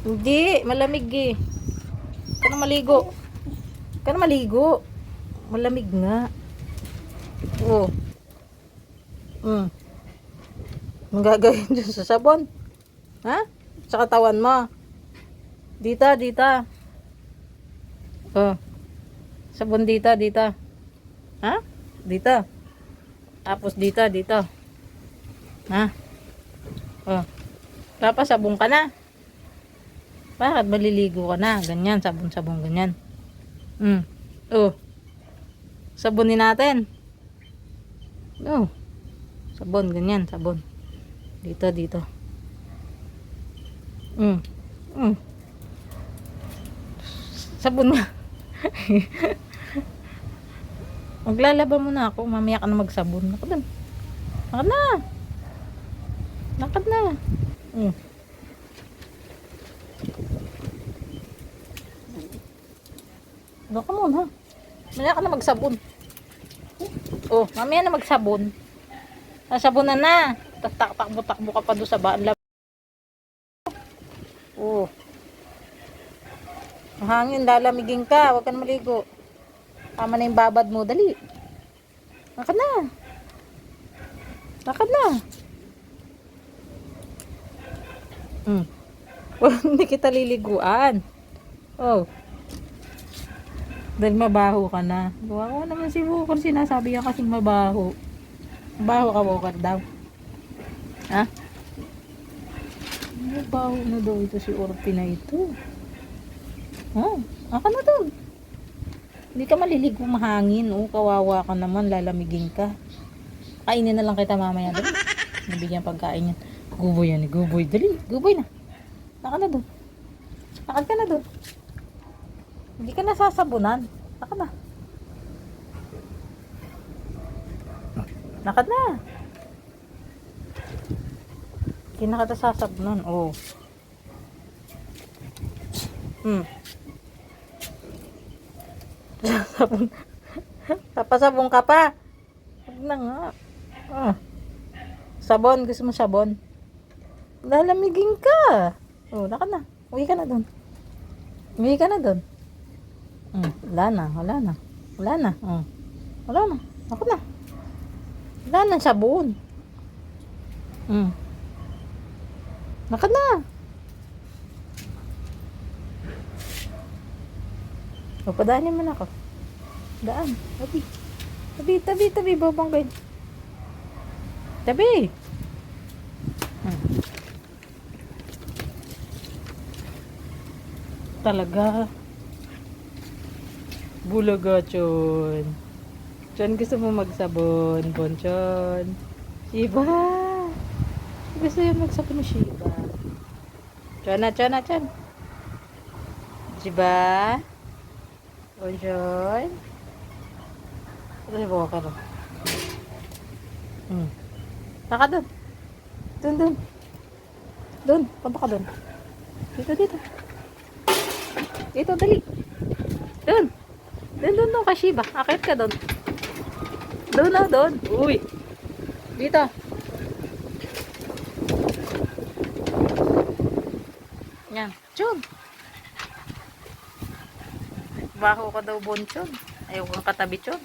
Hindi, malamig eh. Ka na maligo. Ka na maligo. Malamig nga. Oh. Ang gagawin dyan sa sabon? Ha? Sa katawan mo. Dita, dita. Oh. Sabon dita, dita. Ha? Dita. Tapos dita, dito. Ha? Oh. Tapos sabon ka na. Bakit maliligo ka na? Ganyan, sabon-sabon, ganyan. Oh. Sabunin natin. Oh. Sabon, ganyan, sabon. Dito, dito. Sabon nga. Maglalaba muna ako. Mamaya ka na magsabon. Lakad na. Lakad na. Lakad na. Baka muna. Mamaya ka na magsabon. Oh, mamaya na magsabon. Nasabunan na. Takbo-takbo ka pa doon sa baan. Oh. Hangin, lalamigin ka. Huwag ka na maligo. Tama na yung babad mo. Dali. Lakad na. Lakad na. Hindi kita liliguan. Oh. Dahil mabaho ka na. Gawa ko naman si Bukor. Sinasabi ka kasing mabaho. Mabaho ka, Bukor daw. Ha? Mabaho na daw ito si Orpi na ito. Oh, aka na doon. Hindi ka maliligo, mahangin. Oh, kawawa ka naman. Lalamigin ka. Kainin na lang kita mamaya doon. Nabigyan pagkain yan. Guboy yan. Guboy. Dali. Guboy na. Naka na doon. Lakad ka na doon. Hindi ka nasasabunan. Lakad na. Lakad na. Hindi na kita sasabunan. Oh. Sabon. Papasabon ka pa. Huwag na nga. Sabon. Gusto mo sabon? Lalamigin ka. Oh, lakad na. Uwi ka na doon. Uwi ka na doon. Wala na. Wala na. Wala na. Wala na. Lakad na. Wala na sabon. Lakad na. O, padaanin mo na ako. Daan. Tabi. Tabi, tabi, tabi. Babang bed. Tabi. Talaga. Bulaga, Chon. Chon, gusto mo magsabon. Bonchon. Shiba. Gusto yung magsabon ni Shiba. Chon na, Chon na, Chon. Shiba. Bonjour. Ito si Walker. Saka doon. Doon. Doon. Punta ka doon. Dito. Dito, dali. Doon. Doon kay Shiba. Akit ka doon. Doon. Uy. Dito. Yan. Chun. Baho ka daw, Bonchon. Ayaw kang katabi, Chon.